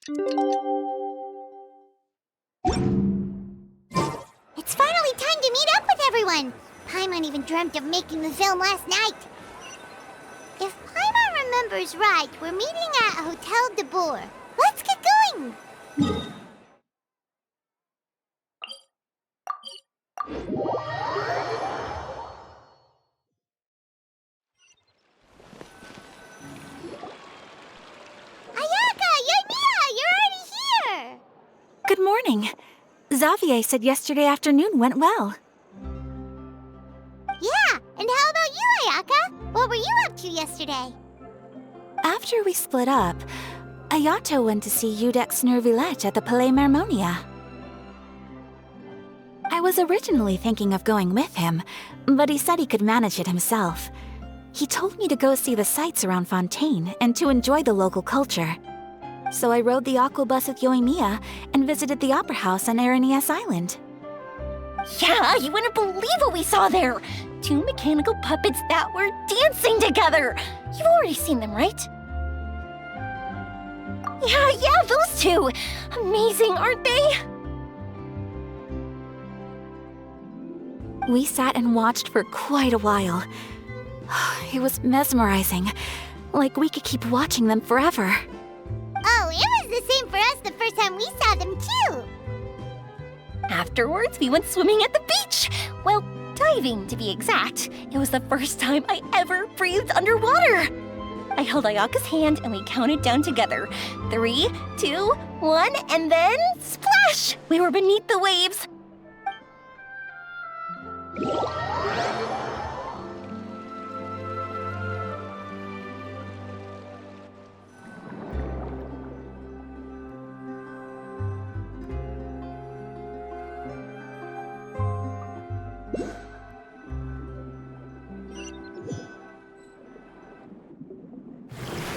It's finally time to meet up with everyone! Paimon even dreamt of making the film last night. If Paimon remembers right, we're meeting at Hotel de Boer. Let's get going! Ayaka! Yoimiya! You're already here! Good morning. Xavier said yesterday afternoon went well. Yeah, and how about you, Ayaka? What were you up to yesterday? After we split up, Ayato went to see Udex Nervillet at the Palais Mermonia. I was originally thinking of going with him, but he said he could manage it himself. He told me to go see the sights around Fontaine and to enjoy the local culture. So I rode the aquabus with Yoimiya and visited the Opera House on Aranias Island. Yeah, you wouldn't believe what we saw there! 2 mechanical puppets that were dancing together! You've already seen them, right? Yeah, those two! Amazing, aren't they? We sat and watched for quite a while. It was mesmerizing, like we could keep watching them forever. Oh, it was the same for us the first time we saw them, too! Afterwards, we went swimming at the beach! Well, diving, to be exact. It was the first time I ever breathed underwater! I held Ayaka's hand and we counted down together. 3, 2, 1, and then splash! We were beneath the waves.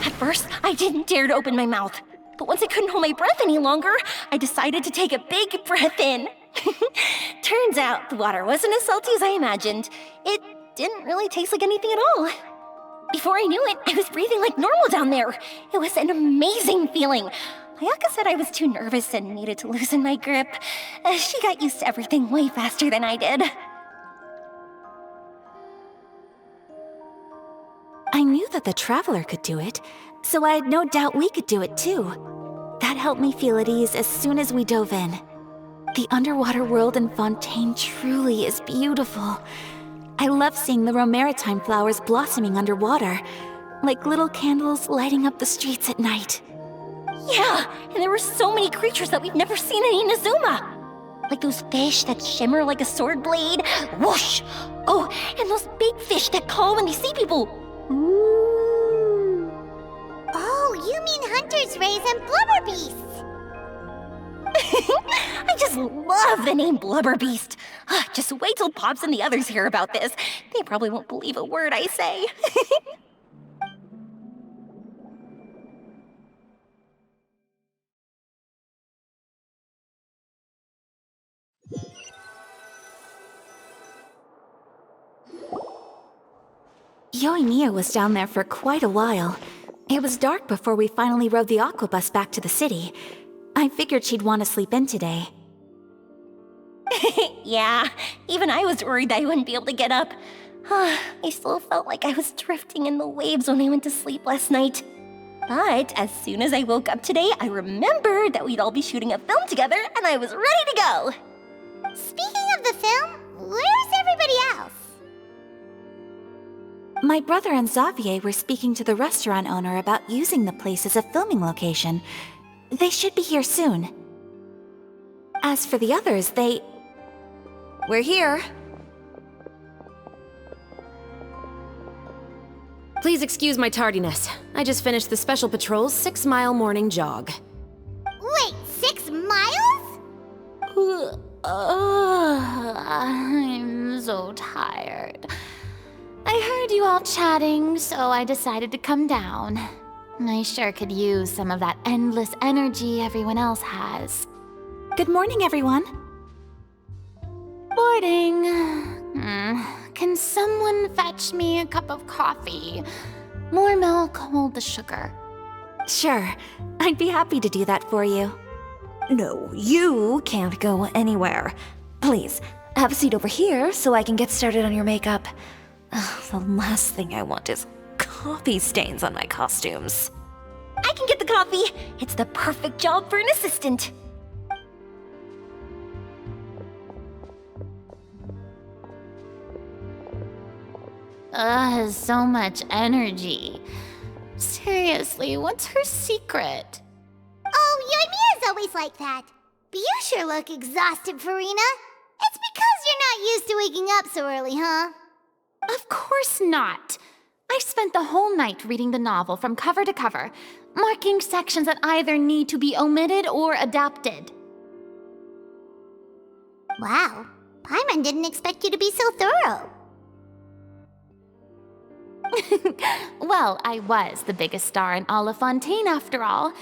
At first, I didn't dare to open my mouth. But once I couldn't hold my breath any longer, I decided to take a big breath in. Turns out the water wasn't as salty as I imagined. It didn't really taste like anything at all. Before I knew it, I was breathing like normal down there. It was an amazing feeling. Ayaka said I was too nervous and needed to loosen my grip. She got used to everything way faster than I did. I knew that the Traveler could do it, so I had no doubt we could do it too. That helped me feel at ease as soon as we dove in. The underwater world in Fontaine truly is beautiful. I love seeing the romaritime flowers blossoming underwater, like little candles lighting up the streets at night. Yeah, and there were so many creatures that we've never seen in Inazuma. Like those fish that shimmer like a sword blade. Whoosh! Oh, and those big fish that call when they see people. Ooh. Oh, you mean Hunter's Rays and Blubber Beasts! I just love the name Blubber Beast. Just wait till Pops and the others hear about this. They probably won't believe a word I say. Yoimiya was down there for quite a while. It was dark before we finally rode the aquabus back to the city. I figured she'd want to sleep in today. Yeah, even I was worried that I wouldn't be able to get up. I still felt like I was drifting in the waves when I went to sleep last night. But as soon as I woke up today, I remembered that we'd all be shooting a film together, and I was ready to go. Speaking of the film, where's everybody else? My brother and Xavier were speaking to the restaurant owner about using the place as a filming location. They should be here soon. As for the others, We're here. Please excuse my tardiness. I just finished the Special Patrol's 6-mile morning jog. Wait, 6 miles? I'm so tired. I heard you all chatting, so I decided to come down. I sure could use some of that endless energy everyone else has. Good morning, everyone. Boarding. Can someone fetch me a cup of coffee? More milk, hold the sugar. Sure, I'd be happy to do that for you. No, you can't go anywhere. Please, have a seat over here so I can get started on your makeup. Ugh, the last thing I want is coffee stains on my costumes. I can get the coffee. It's the perfect job for an assistant. So much energy. Seriously, what's her secret? Oh, Yoimiya's always like that. But you sure look exhausted, Farina. It's because you're not used to waking up so early, huh? Of course not. I spent the whole night reading the novel from cover to cover, marking sections that either need to be omitted or adapted. Wow, Paimon didn't expect you to be so thorough. Well, I was the biggest star in all of Fontaine after all.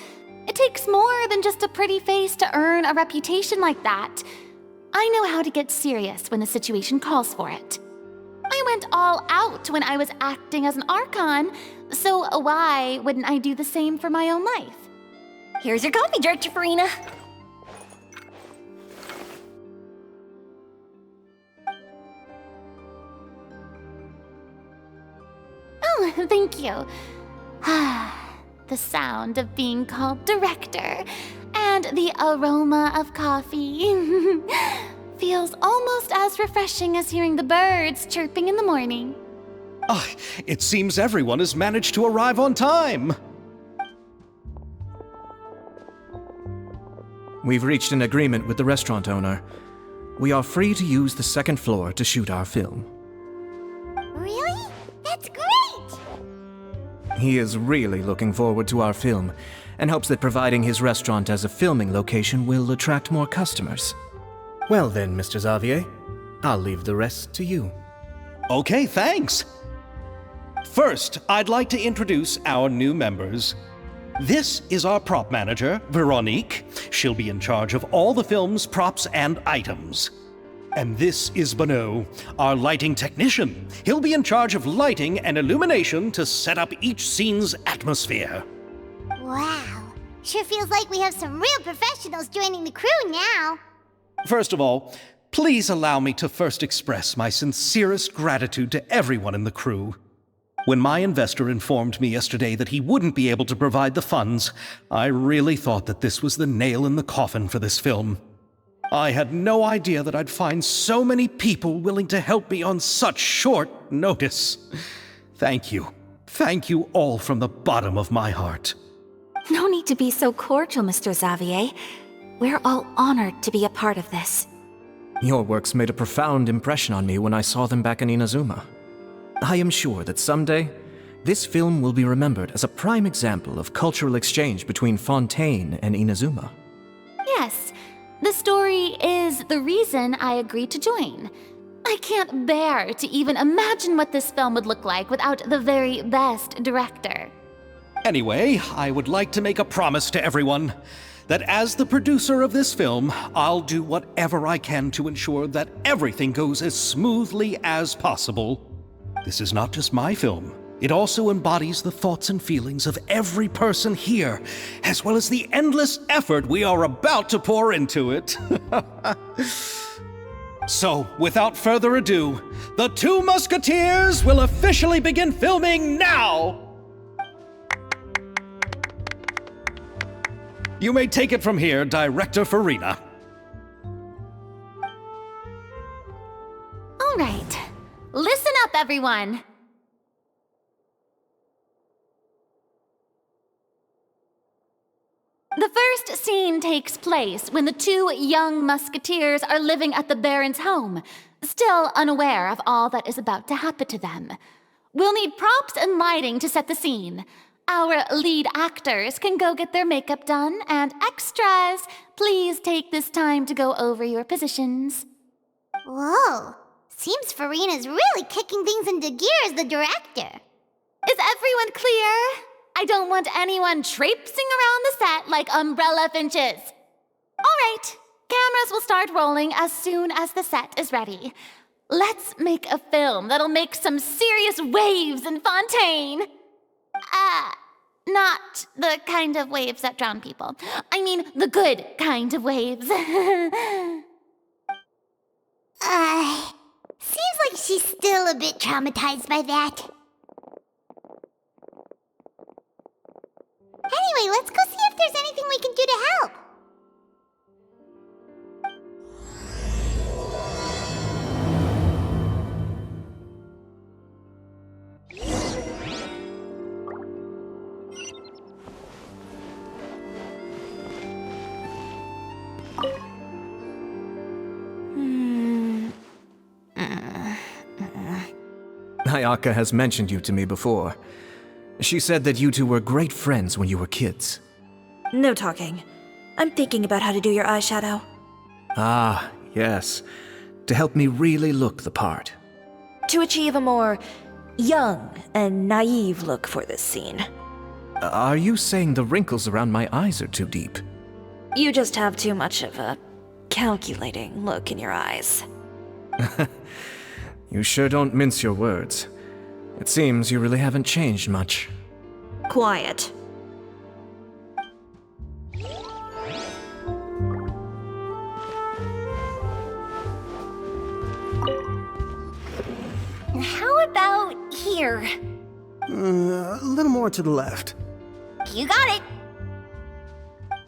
It takes more than just a pretty face to earn a reputation like that. I know how to get serious when the situation calls for it. I went all out when I was acting as an Archon, so why wouldn't I do the same for my own life? Here's your coffee, Director Farina. Oh, thank you. The sound of being called director and the aroma of coffee feels almost as refreshing as hearing the birds chirping in the morning. Ah, it seems everyone has managed to arrive on time. We've reached an agreement with the restaurant owner. We are free to use the second floor to shoot our film. Really? That's great! He is really looking forward to our film and hopes that providing his restaurant as a filming location will attract more customers. Well then, Mr. Xavier, I'll leave the rest to you. Okay, thanks. First, I'd like to introduce our new members. This is our prop manager, Veronique. She'll be in charge of all the film's props and items. And this is Bonneau, our lighting technician. He'll be in charge of lighting and illumination to set up each scene's atmosphere. Wow, sure feels like we have some real professionals joining the crew now. First of all, please allow me to first express my sincerest gratitude to everyone in the crew. When my investor informed me yesterday that he wouldn't be able to provide the funds, I really thought that this was the nail in the coffin for this film. I had no idea that I'd find so many people willing to help me on such short notice. Thank you. Thank you all from the bottom of my heart. No need to be so cordial, Mr. Xavier. We're all honored to be a part of this. Your works made a profound impression on me when I saw them back in Inazuma. I am sure that someday, this film will be remembered as a prime example of cultural exchange between Fontaine and Inazuma. Yes, the story is the reason I agreed to join. I can't bear to even imagine what this film would look like without the very best director. Anyway, I would like to make a promise to everyone that as the producer of this film, I'll do whatever I can to ensure that everything goes as smoothly as possible. This is not just my film. It also embodies the thoughts and feelings of every person here, as well as the endless effort we are about to pour into it. So, without further ado, the Two Musketeers will officially begin filming now! You may take it from here, Director Farina. All right, listen up, everyone. The first scene takes place when the two young musketeers are living at the Baron's home, still unaware of all that is about to happen to them. We'll need props and lighting to set the scene. Our lead actors can go get their makeup done, and extras, please take this time to go over your positions. Whoa, seems Farina's really kicking things into gear as the director. Is everyone clear? I don't want anyone traipsing around the set like umbrella finches. All right, cameras will start rolling as soon as the set is ready. Let's make a film that'll make some serious waves in Fontaine. Not the kind of waves that drown people. I mean, the good kind of waves. Seems like she's still a bit traumatized by that. Anyway, let's go see if there's anything we can do to help. Ayaka has mentioned you to me before. She said that you two were great friends when you were kids. No talking. I'm thinking about how to do your eyeshadow. Ah, yes. To help me really look the part. To achieve a more young and naive look for this scene. Are you saying the wrinkles around my eyes are too deep? You just have too much of a calculating look in your eyes. You sure don't mince your words. It seems you really haven't changed much. Quiet. How about here? A little more to the left. You got it.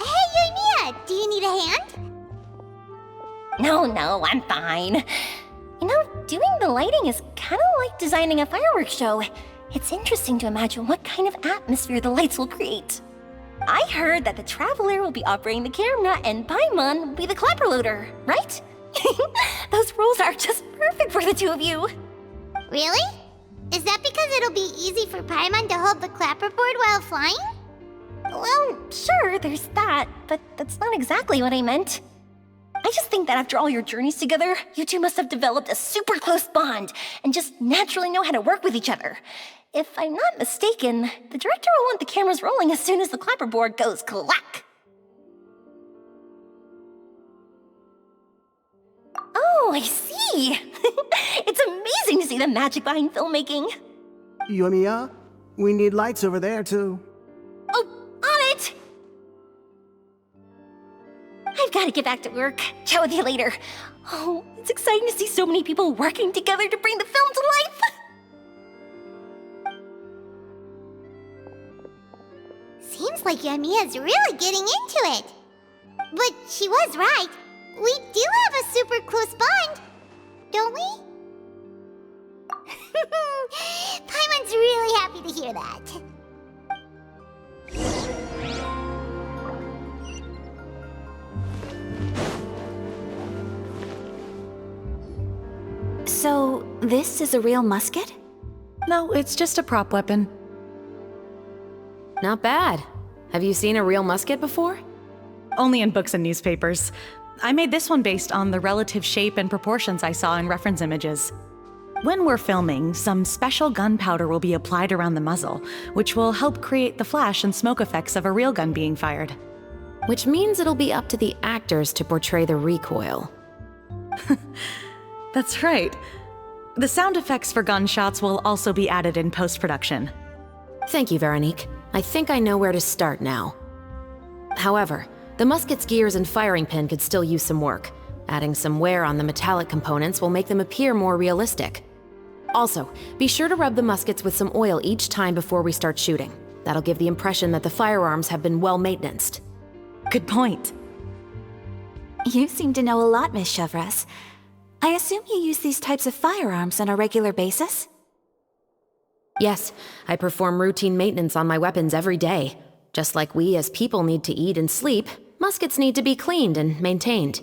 Hey, Mia, do you need a hand? No, I'm fine. You know, doing the lighting is kind of like designing a fireworks show. It's interesting to imagine what kind of atmosphere the lights will create. I heard that the Traveler will be operating the camera and Paimon will be the clapper loader, right? Those roles are just perfect for the two of you. Really? Is that because it'll be easy for Paimon to hold the clapperboard while flying? Well, sure, there's that, but that's not exactly what I meant. I just think that after all your journeys together, you two must have developed a super close bond and just naturally know how to work with each other. If I'm not mistaken, the director will want the cameras rolling as soon as the clapperboard goes clack. Oh, I see. It's amazing to see the magic behind filmmaking. Yoimiya, we need lights over there, too. Oh, on it! I've got to get back to work. Chat with you later. Oh, it's exciting to see so many people working together to bring the film to life. Seems like Yoimiya's really getting into it. But she was right. We do have a super close bond, don't we? Paimon's really happy to hear that. So, this is a real musket? No, it's just a prop weapon. Not bad. Have you seen a real musket before? Only in books and newspapers. I made this one based on the relative shape and proportions I saw in reference images. When we're filming, some special gunpowder will be applied around the muzzle, which will help create the flash and smoke effects of a real gun being fired. Which means it'll be up to the actors to portray the recoil. That's right. The sound effects for gunshots will also be added in post-production. Thank you, Veronique. I think I know where to start now. However, the musket's gears and firing pin could still use some work. Adding some wear on the metallic components will make them appear more realistic. Also, be sure to rub the muskets with some oil each time before we start shooting. That'll give the impression that the firearms have been well maintenanced. Good point. You seem to know a lot, Miss Chevres. I assume you use these types of firearms on a regular basis? Yes, I perform routine maintenance on my weapons every day. Just like we as people need to eat and sleep, muskets need to be cleaned and maintained.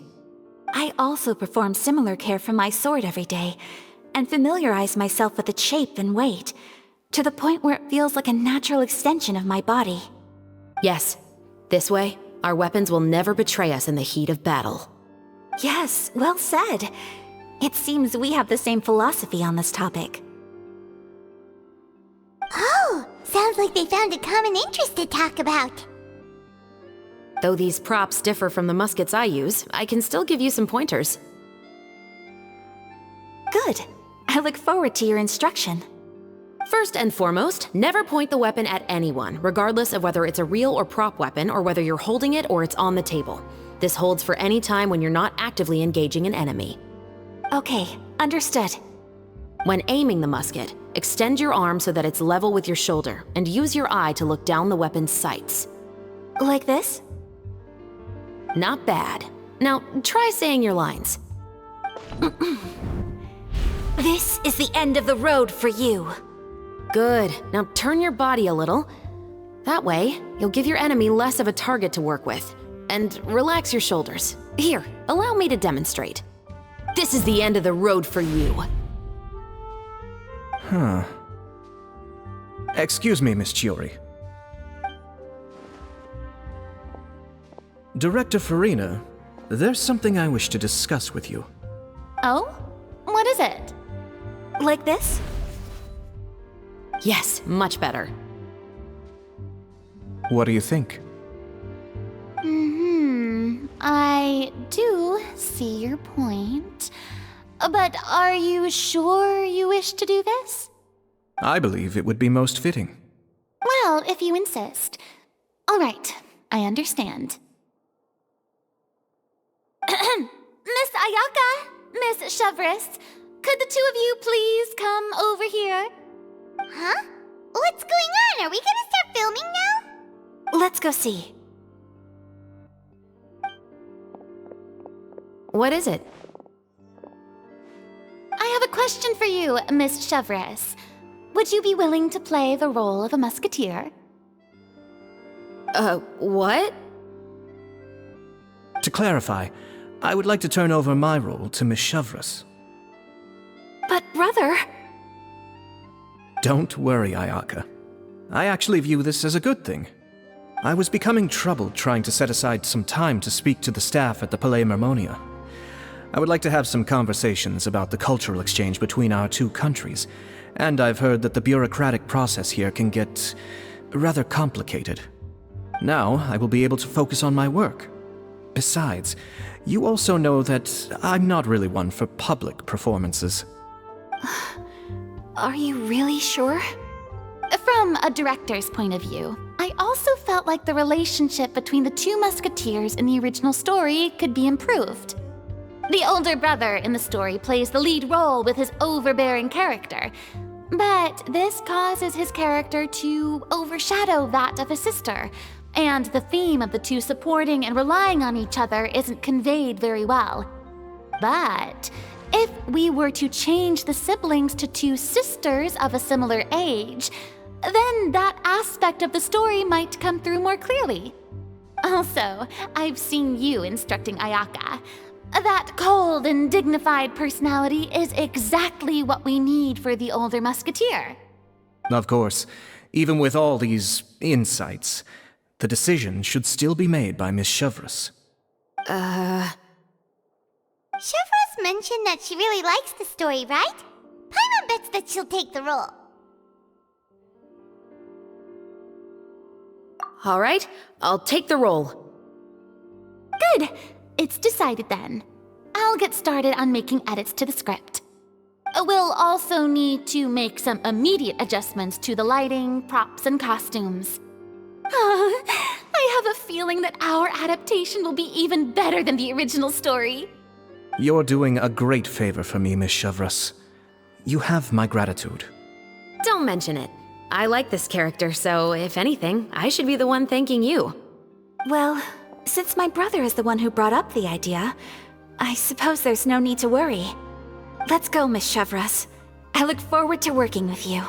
I also perform similar care for my sword every day, and familiarize myself with its shape and weight, to the point where it feels like a natural extension of my body. Yes, this way, our weapons will never betray us in the heat of battle. Yes, well said. It seems we have the same philosophy on this topic. Oh, sounds like they found a common interest to talk about. Though these props differ from the muskets I use, I can still give you some pointers. Good. I look forward to your instruction. First and foremost, never point the weapon at anyone, regardless of whether it's a real or prop weapon or whether you're holding it or it's on the table. This holds for any time when you're not actively engaging an enemy. Okay, understood. When aiming the musket, extend your arm so that it's level with your shoulder, and use your eye to look down the weapon's sights. Like this? Not bad. Now, try saying your lines. This is the end of the road for you. Good. Now turn your body a little. That way, you'll give your enemy less of a target to work with. And relax your shoulders. Here, allow me to demonstrate. This is the end of the road for you. Huh. Excuse me, Miss Chiori. Director Farina, there's something I wish to discuss with you. Oh? What is it? Like this? Yes, much better. What do you think? I do see your point. But are you sure you wish to do this? I believe it would be most fitting. Well, if you insist. All right, I understand. Miss Ayaka, Miss Chevres, could the two of you please come over here? Huh? What's going on? Are we gonna start filming now? Let's go see. What is it? I have a question for you, Miss Chevres. Would you be willing to play the role of a musketeer? What? To clarify, I would like to turn over my role to Miss Chevres. But brother... Don't worry, Ayaka. I actually view this as a good thing. I was becoming troubled trying to set aside some time to speak to the staff at the Palais Mermonia. I would like to have some conversations about the cultural exchange between our two countries, and I've heard that the bureaucratic process here can get rather complicated. Now, I will be able to focus on my work. Besides, you also know that I'm not really one for public performances. Are you really sure? From a director's point of view, I also felt like the relationship between the two musketeers in the original story could be improved. The older brother in the story plays the lead role with his overbearing character, but this causes his character to overshadow that of his sister, and the theme of the two supporting and relying on each other isn't conveyed very well. But if we were to change the siblings to two sisters of a similar age, then that aspect of the story might come through more clearly. Also, I've seen you instructing Ayaka. That cold and dignified personality is exactly what we need for the older musketeer. Of course, even with all these insights, the decision should still be made by Miss Chevres. Chevres mentioned that she really likes the story, right? Paimon bets that she'll take the role. All right, I'll take the role. Good! It's decided then. I'll get started on making edits to the script. We'll also need to make some immediate adjustments to the lighting, props, and costumes. I have a feeling that our adaptation will be even better than the original story. You're doing a great favor for me, Miss Chevres. You have my gratitude. Don't mention it. I like this character, so if anything, I should be the one thanking you. Well, since my brother is the one who brought up the idea, I suppose there's no need to worry. Let's go, Miss Chevres. I look forward to working with you.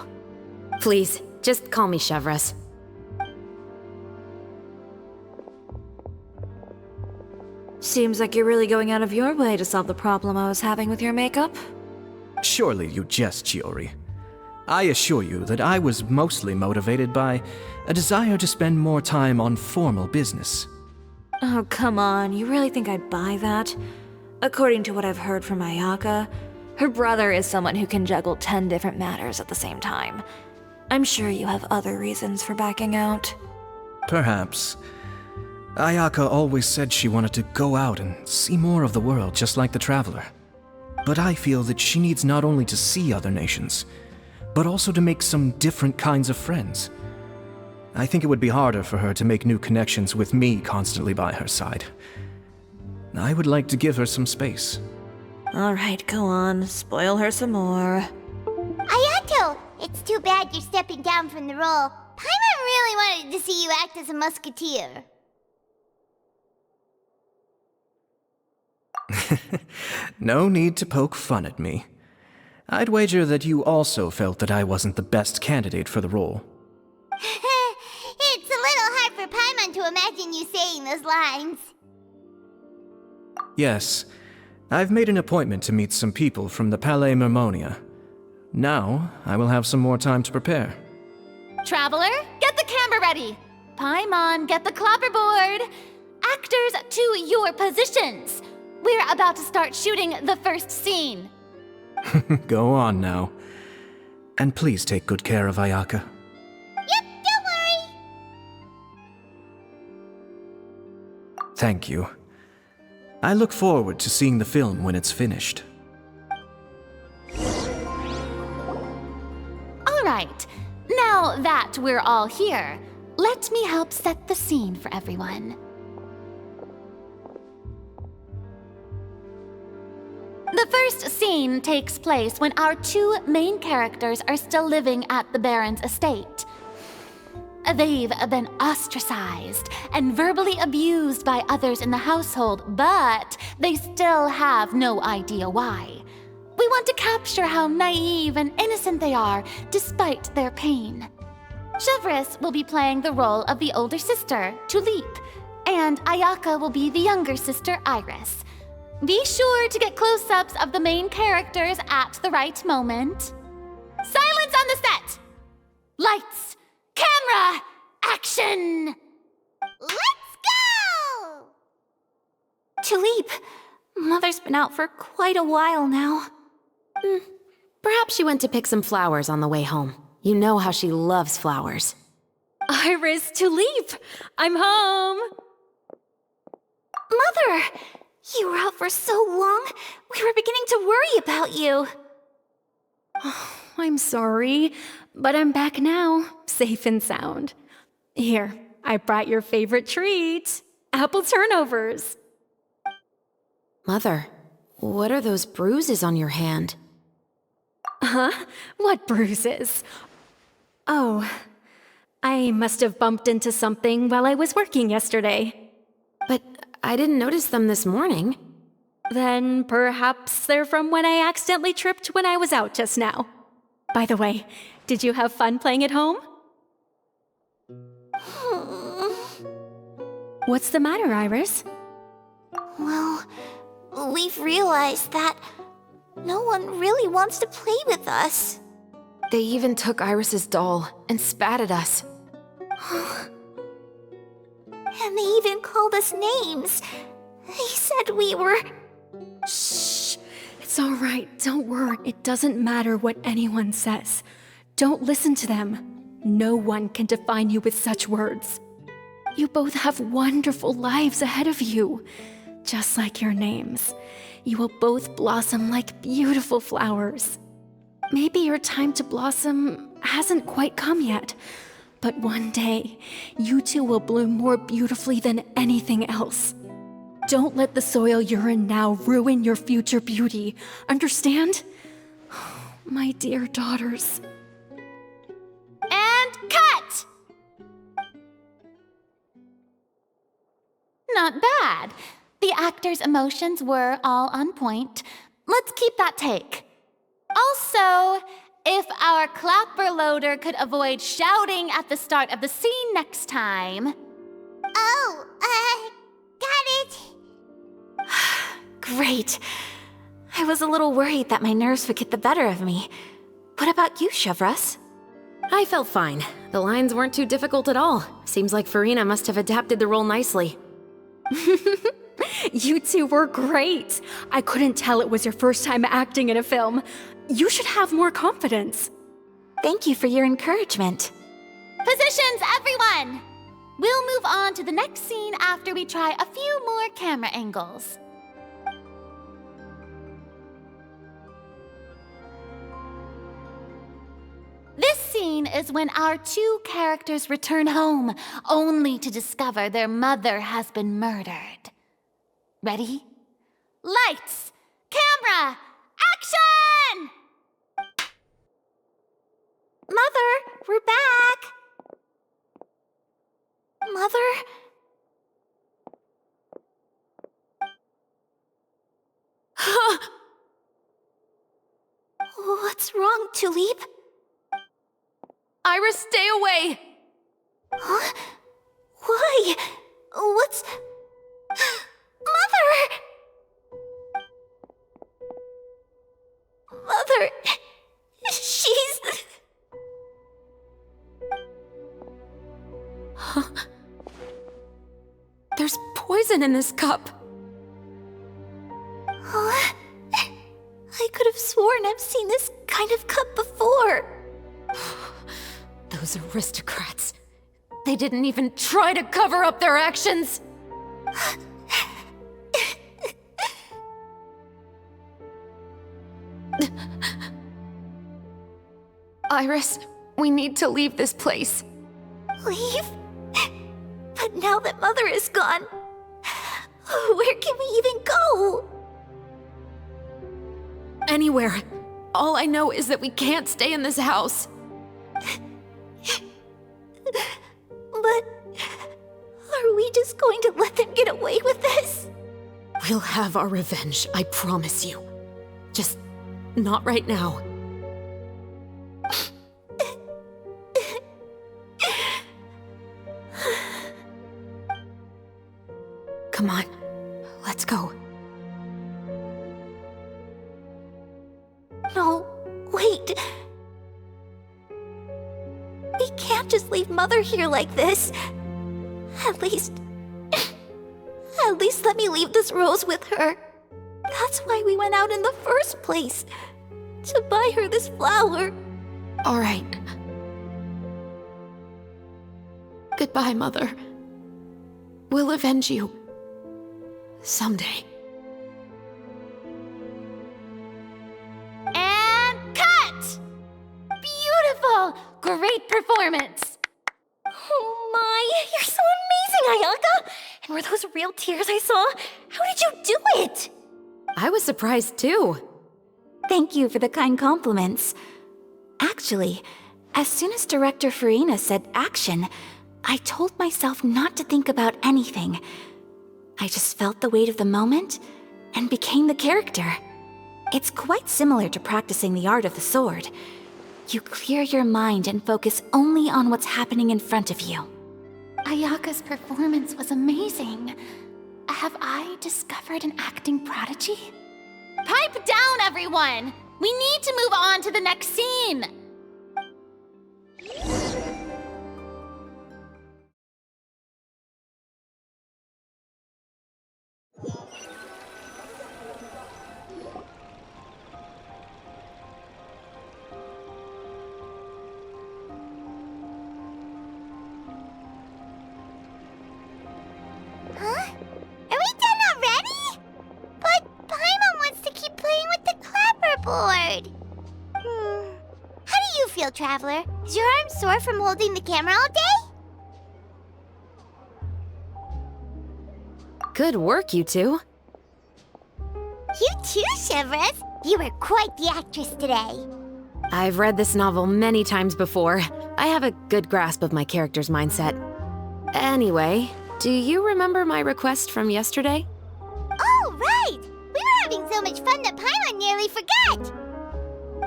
Please, just call me Chevres. Seems like you're really going out of your way to solve the problem I was having with your makeup. Surely you jest, Chiori. I assure you that I was mostly motivated by a desire to spend more time on formal business. Oh, come on, you really think I'd buy that? According to what I've heard from Ayaka, her brother is someone who can juggle 10 different matters at the same time. I'm sure you have other reasons for backing out. Perhaps. Ayaka always said she wanted to go out and see more of the world, just like the Traveler. But I feel that she needs not only to see other nations, but also to make some different kinds of friends. I think it would be harder for her to make new connections with me constantly by her side. I would like to give her some space. All right, go on. Spoil her some more. Ayato! It's too bad you're stepping down from the role. Paimon really wanted to see you act as a musketeer. No need to poke fun at me. I'd wager that you also felt that I wasn't the best candidate for the role. It's a little hard for Paimon to imagine you saying those lines. Yes, I've made an appointment to meet some people from the Palais Mermonia. Now, I will have some more time to prepare. Traveler, get the camera ready. Paimon, get the clapperboard. Actors, to your positions. We're about to start shooting the first scene. Go on now. And please take good care of Ayaka. Yep, don't worry. Thank you. I look forward to seeing the film when it's finished. All right, now that we're all here, let me help set the scene for everyone. The first scene takes place when our two main characters are still living at the Baron's estate. They've been ostracized and verbally abused by others in the household, but they still have no idea why. We want to capture how naive and innocent they are despite their pain. Chevres will be playing the role of the older sister, Tulip, and Ayaka will be the younger sister, Iris. Be sure to get close-ups of the main characters at the right moment. Silence on the set! Lights! Camera! Action! Let's go! Tulip, Mother's been out for quite a while now. Perhaps she went to pick some flowers on the way home. You know how she loves flowers. Iris, Tulip, I'm home. Mother! You were out for so long, we were beginning to worry about you. I'm sorry, but I'm back now, safe and sound. Here, I brought your favorite treat, apple turnovers. Mother, what are those bruises on your hand? Huh? What bruises? Oh, I must have bumped into something while I was working yesterday. But I didn't notice them this morning. Then perhaps they're from when I accidentally tripped when I was out just now. By the way, did you have fun playing at home? What's the matter, Iris? Well, we've realized that no one really wants to play with us. They even took Iris's doll and spat at us. And they even called us names. They said we were... Shh! It's all right, don't worry. It doesn't matter what anyone says. Don't listen to them. No one can define you with such words. You both have wonderful lives ahead of you. Just like your names. You will both blossom like beautiful flowers. Maybe your time to blossom hasn't quite come yet, but one day, you two will bloom more beautifully than anything else. Don't let the soil you're in now ruin your future beauty. Understand? My dear daughters. And cut! Not bad. The actors' emotions were all on point. Let's keep that take. Also, if our clapper loader could avoid shouting at the start of the scene next time. Oh, got it. Great. I was a little worried that my nerves would get the better of me. What about you, Chevres? I felt fine. The lines weren't too difficult at all. Seems like Farina must have adapted the role nicely. You two were great. I couldn't tell it was your first time acting in a film. You should have more confidence. Thank you for your encouragement. Positions, everyone! We'll move on to the next scene after we try a few more camera angles. scene is when our two characters return home, only to discover their mother has been murdered. Ready? Lights! Camera! Action! Mother, we're back! Mother? What's wrong, Tulip? Iris, stay away! Huh? Why? What's... Mother! Mother... She's... Huh? There's poison in this cup. Huh? I could have sworn I've seen this kind of cup before. Those aristocrats. They didn't even try to cover up their actions. Iris, we need to leave this place. Leave? But now that Mother is gone, where can we even go? Anywhere. All I know is that we can't stay in this house. But are we just going to let them get away with this? We'll have our revenge, I promise you. Just not right now. Come on, let's go. No, wait. We can't just leave Mother here like this. At least let me leave this rose with her. That's why we went out in the first place. To buy her this flower. All right. Goodbye, Mother. We'll avenge you. Someday. And cut! Beautiful! Great performance! Oh my, you're so amazing, Ayaka! And were those real tears I saw? How did you do it? I was surprised too. Thank you for the kind compliments. Actually, as soon as Director Farina said action, I told myself not to think about anything. I just felt the weight of the moment and became the character. It's quite similar to practicing the art of the sword. You clear your mind and focus only on what's happening in front of you. Ayaka's performance was amazing. Have I discovered an acting prodigy? Pipe down, everyone! We need to move on to the next scene! Huh? Are we done already? But Paimon wants to keep playing with the clapperboard. How do you feel, Traveler? Is your arm sore from holding the camera all day? Good work, you two. You too, Shivers. You were quite the actress today. I've read this novel many times before. I have a good grasp of my character's mindset. Anyway, do you remember my request from yesterday? Oh, right! We were having so much fun that Paimon nearly forgot!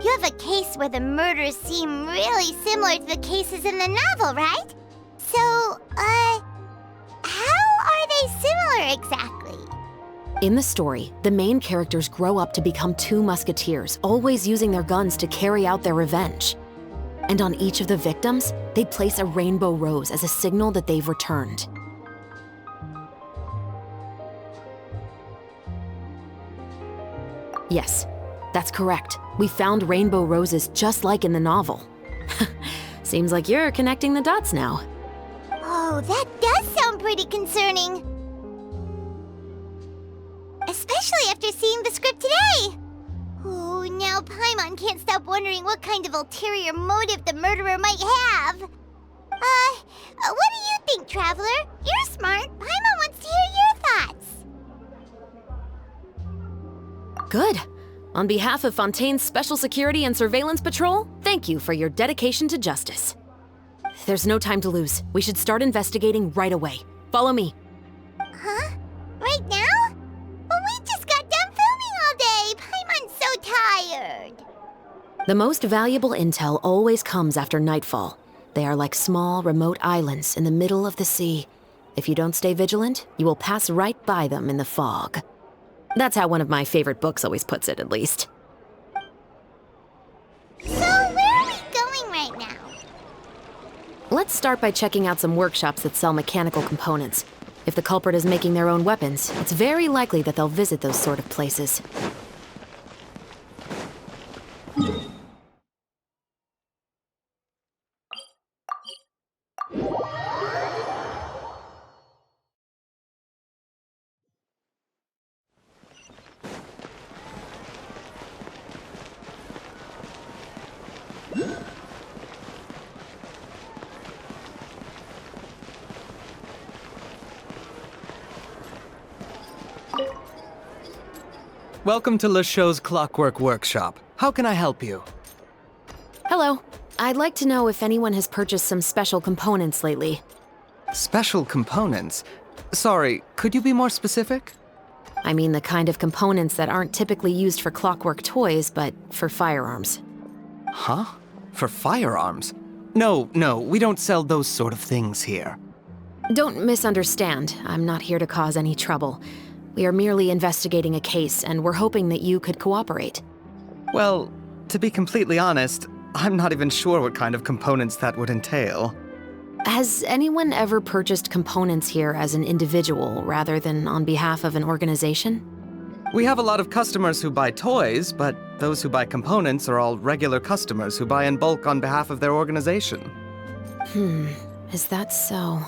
You have a case where the murders seem really similar to the cases in the novel, right? So, how are they similar exactly? In the story, the main characters grow up to become two musketeers, always using their guns to carry out their revenge. And on each of the victims, they place a rainbow rose as a signal that they've returned. Yes, that's correct. We found rainbow roses just like in the novel. Seems like you're connecting the dots now. Oh, that does sound pretty concerning. Especially after seeing the script today. Oh, now Paimon can't stop wondering what kind of ulterior motive the murderer might have. What do you think, Traveler? You're smart. Paimon wants to hear your thoughts. Good. On behalf of Fontaine's Special Security and Surveillance Patrol, thank you for your dedication to justice. There's no time to lose. We should start investigating right away. Follow me. Huh? Right now? But we just got done filming all day. Paimon's so tired. The most valuable intel always comes after nightfall. They are like small, remote islands in the middle of the sea. If you don't stay vigilant, you will pass right by them in the fog. That's how one of my favorite books always puts it, at least. So, where are we going right now? Let's start by checking out some workshops that sell mechanical components. If the culprit is making their own weapons, it's very likely that they'll visit those sort of places. Welcome to LeChaux's Clockwork Workshop. How can I help you? Hello. I'd like to know if anyone has purchased some special components lately. Special components? Sorry, could you be more specific? I mean the kind of components that aren't typically used for clockwork toys, but for firearms. Huh? For firearms? No, we don't sell those sort of things here. Don't misunderstand. I'm not here to cause any trouble. We are merely investigating a case, and we're hoping that you could cooperate. Well, to be completely honest, I'm not even sure what kind of components that would entail. Has anyone ever purchased components here as an individual rather than on behalf of an organization? We have a lot of customers who buy toys, but those who buy components are all regular customers who buy in bulk on behalf of their organization. Is that so?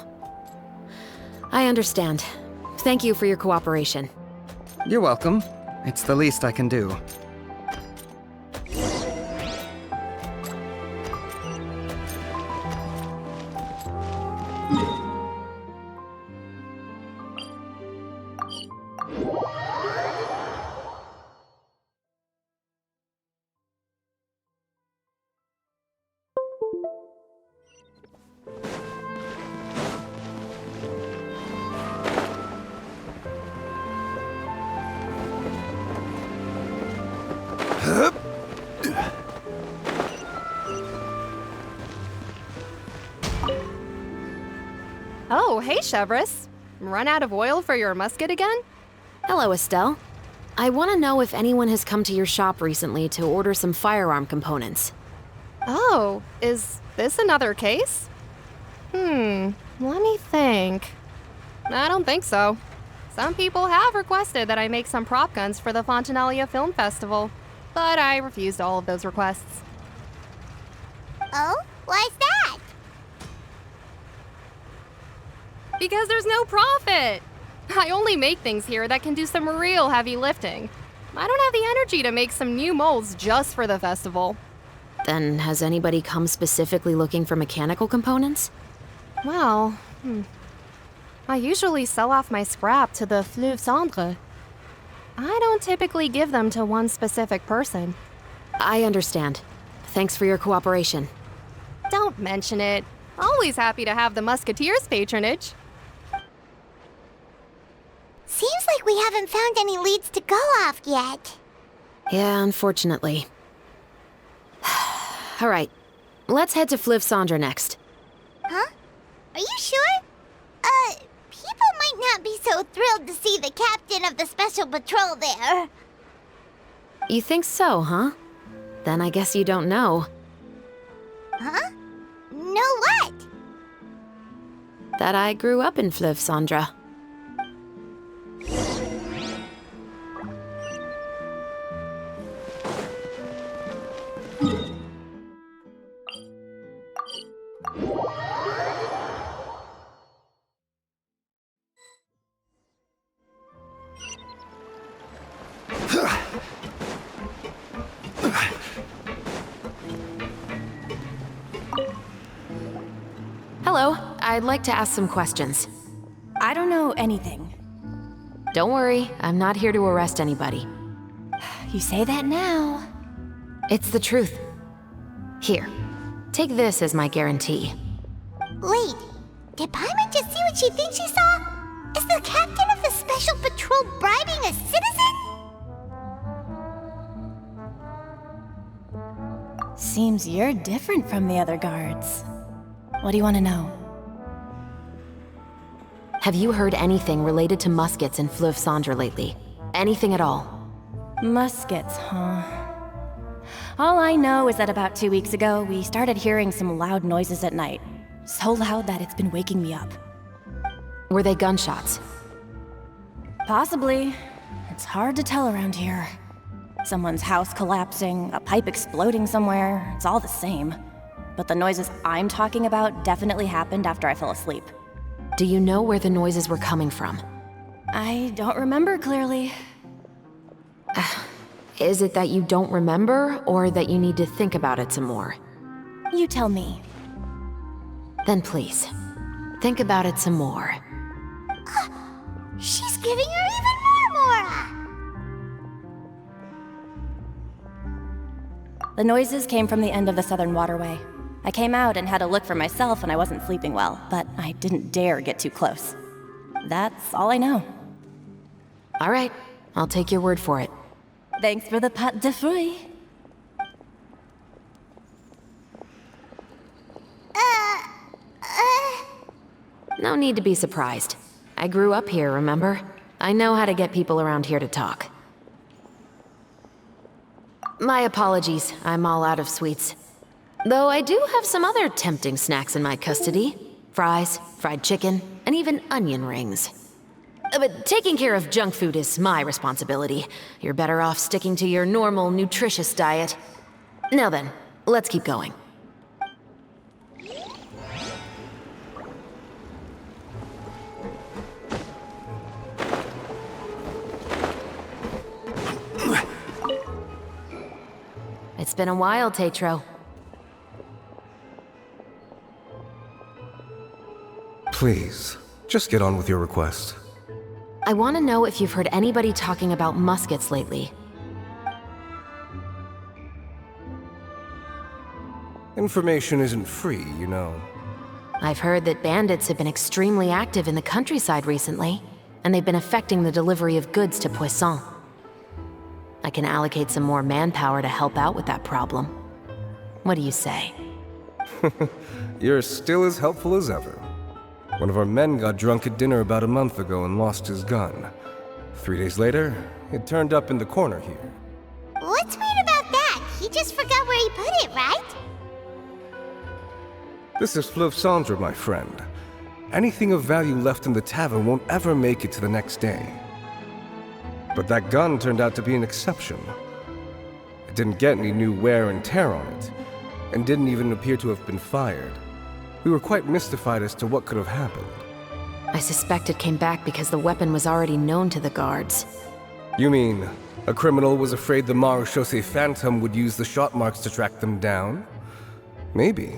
I understand. Thank you for your cooperation. You're welcome. It's the least I can do. Oh, hey, Chevris. Run out of oil for your musket again? Hello, Estelle. I want to know if anyone has come to your shop recently to order some firearm components. Oh, is this another case? Let me think. I don't think so. Some people have requested that I make some prop guns for the Fontinalia Film Festival, but I refused all of those requests. Oh? Why's that? Because there's no profit! I only make things here that can do some real heavy lifting. I don't have the energy to make some new molds just for the festival. Then has anybody come specifically looking for mechanical components? Well, I usually sell off my scrap to the Fleuve Cendre. I don't typically give them to one specific person. I understand. Thanks for your cooperation. Don't mention it. Always happy to have the Musketeers' patronage. Seems like we haven't found any leads to go off yet. Yeah, unfortunately. All right, let's head to Fleuve Cendre next. Huh? Are you sure? People might not be so thrilled to see the captain of the special patrol there. You think so, huh? Then I guess you don't know. Huh? Know what? That I grew up in Fleuve Cendre. I'd like to ask some questions. I don't know anything. Don't worry, I'm not here to arrest anybody. You say that now. It's the truth. Here, take this as my guarantee. Wait, did Paimon just see what she thinks she saw? Is the captain of the special patrol bribing a citizen? Seems you're different from the other guards. What do you want to know? Have you heard anything related to muskets in Fleuve Cendre lately? Anything at all? Muskets, huh? All I know is that about 2 weeks ago, we started hearing some loud noises at night. So loud that it's been waking me up. Were they gunshots? Possibly. It's hard to tell around here. Someone's house collapsing, a pipe exploding somewhere, it's all the same. But the noises I'm talking about definitely happened after I fell asleep. Do you know where the noises were coming from? I don't remember clearly. Is it that you don't remember, or that you need to think about it some more? You tell me. Then please, think about it some more. She's giving her even more Mora! The noises came from the end of the Southern Waterway. I came out and had a look for myself and I wasn't sleeping well, but I didn't dare get too close. That's all I know. All right, I'll take your word for it. Thanks for the pâte de fruits. No need to be surprised. I grew up here, remember? I know how to get people around here to talk. My apologies, I'm all out of sweets. Though I do have some other tempting snacks in my custody. Fries, fried chicken, and even onion rings. But taking care of junk food is my responsibility. You're better off sticking to your normal, nutritious diet. Now then, let's keep going. It's been a while, Tetro. Please, just get on with your request. I want to know if you've heard anybody talking about muskets lately. Information isn't free, you know. I've heard that bandits have been extremely active in the countryside recently, and they've been affecting the delivery of goods to Poisson. I can allocate some more manpower to help out with that problem. What do you say? You're still as helpful as ever. One of our men got drunk at dinner about a month ago and lost his gun. 3 days later, it turned up in the corner here. What's weird about that? He just forgot where he put it, right? This is Fleuve Cendre, my friend. Anything of value left in the tavern won't ever make it to the next day. But that gun turned out to be an exception. It didn't get any new wear and tear on it, and didn't even appear to have been fired. We were quite mystified as to what could have happened. I suspect it came back because the weapon was already known to the guards. You mean, a criminal was afraid the Marechaussee Phantom would use the shot marks to track them down? Maybe.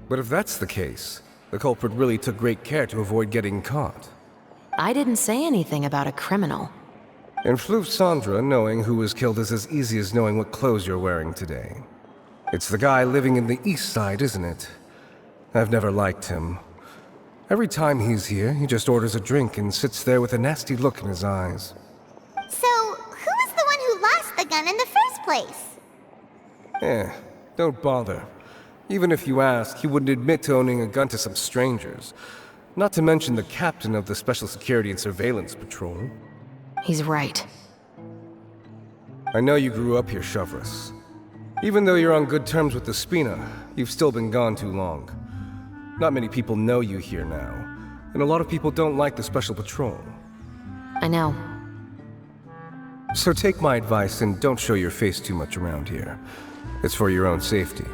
But if that's the case, the culprit really took great care to avoid getting caught. I didn't say anything about a criminal. In Fleuve Cendre, knowing who was killed is as easy as knowing what clothes you're wearing today. It's the guy living in the east side, isn't it? I've never liked him. Every time he's here, he just orders a drink and sits there with a nasty look in his eyes. So, who was the one who lost the gun in the first place? Don't bother. Even if you ask, he wouldn't admit to owning a gun to some strangers. Not to mention the captain of the Special Security and Surveillance Patrol. He's right. I know you grew up here, Chevreuse. Even though you're on good terms with the Spina, you've still been gone too long. Not many people know you here now, and a lot of people don't like the Special Patrol. I know. So take my advice and don't show your face too much around here. It's for your own safety.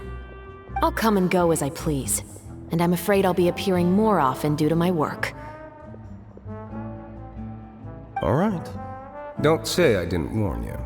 I'll come and go as I please, and I'm afraid I'll be appearing more often due to my work. All right. Don't say I didn't warn you.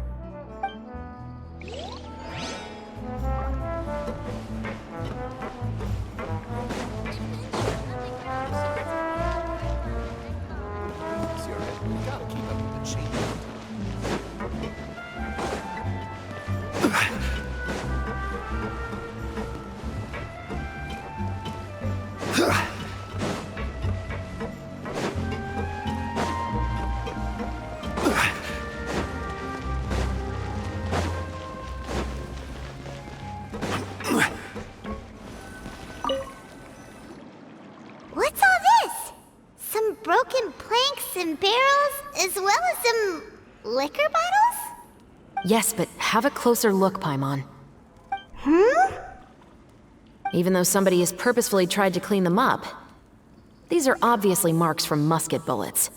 and barrels, as well as some liquor bottles? Yes, but have a closer look, Paimon. Even though somebody has purposefully tried to clean them up, these are obviously marks from musket bullets.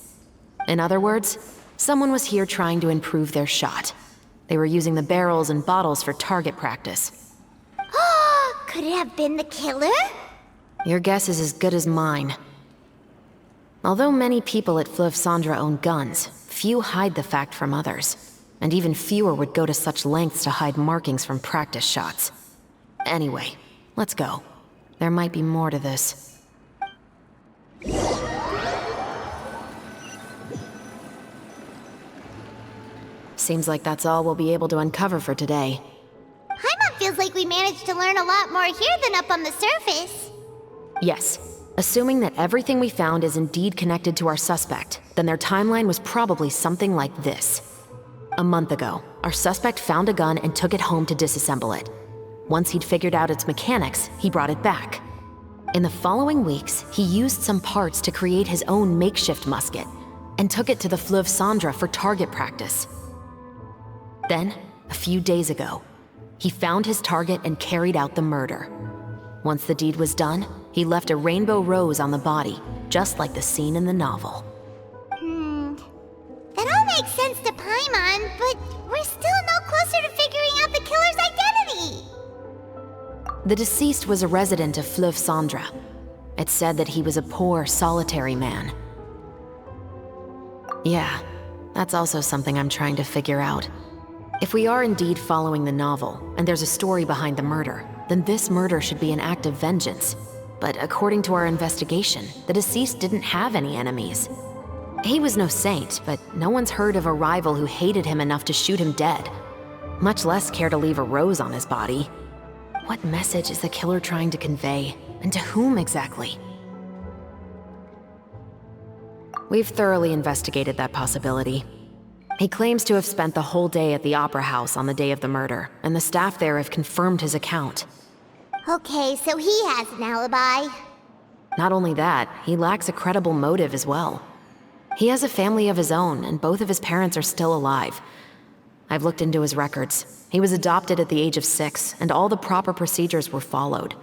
In other words, someone was here trying to improve their shot. They were using the barrels and bottles for target practice. Could it have been the killer? Your guess is as good as mine. Although many people at Fleuve Cendres own guns, few hide the fact from others. And even fewer would go to such lengths to hide markings from practice shots. Anyway, let's go. There might be more to this. Seems like that's all we'll be able to uncover for today. Paimon feels like we managed to learn a lot more here than up on the surface. Yes. Assuming that everything we found is indeed connected to our suspect, then their timeline was probably something like this. A month ago, our suspect found a gun and took it home to disassemble it. Once he'd figured out its mechanics, he brought it back. In the following weeks, he used some parts to create his own makeshift musket, and took it to the Fleuve Cendres for target practice. Then, a few days ago, he found his target and carried out the murder. Once the deed was done, he left a rainbow rose on the body, just like the scene in the novel. That all makes sense to Paimon, but we're still no closer to figuring out the killer's identity. The deceased was a resident of Fleuve Cendres. It's said that he was a poor, solitary man. Yeah, that's also something I'm trying to figure out. If we are indeed following the novel, and there's a story behind the murder, then this murder should be an act of vengeance. But according to our investigation, the deceased didn't have any enemies. He was no saint, but no one's heard of a rival who hated him enough to shoot him dead, much less care to leave a rose on his body. What message is the killer trying to convey, and to whom exactly? We've thoroughly investigated that possibility. He claims to have spent the whole day at the Opera House on the day of the murder, and the staff there have confirmed his account. Okay, so he has an alibi. Not only that, he lacks a credible motive as well. He has a family of his own, and both of his parents are still alive. I've looked into his records. He was adopted at the age of 6, and all the proper procedures were followed.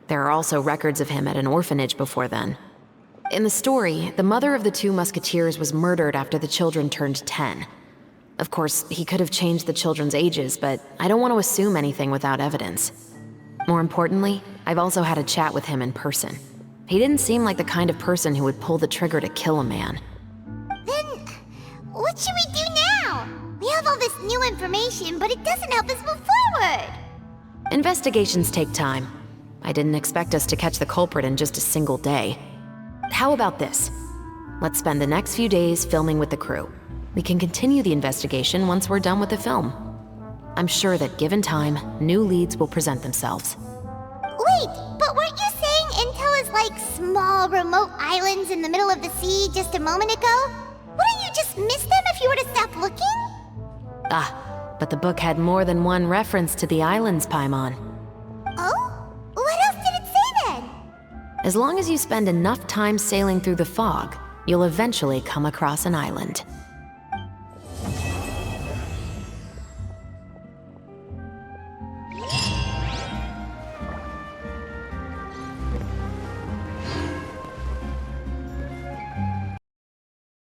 There are also records of him at an orphanage before then. In the story, the mother of the 2 musketeers was murdered after the children turned 10. Of course, he could have changed the children's ages, but I don't want to assume anything without evidence. More importantly, I've also had a chat with him in person. He didn't seem like the kind of person who would pull the trigger to kill a man. Then, what should we do now? We have all this new information, but it doesn't help us move forward. Investigations take time. I didn't expect us to catch the culprit in just a single day. How about this? Let's spend the next few days filming with the crew. We can continue the investigation once we're done with the film. I'm sure that given time, new leads will present themselves. Wait, but weren't you saying intel is like small, remote islands in the middle of the sea just a moment ago? Wouldn't you just miss them if you were to stop looking? Ah, but the book had more than one reference to the islands, Paimon. Oh? What else did it say then? As long as you spend enough time sailing through the fog, you'll eventually come across an island.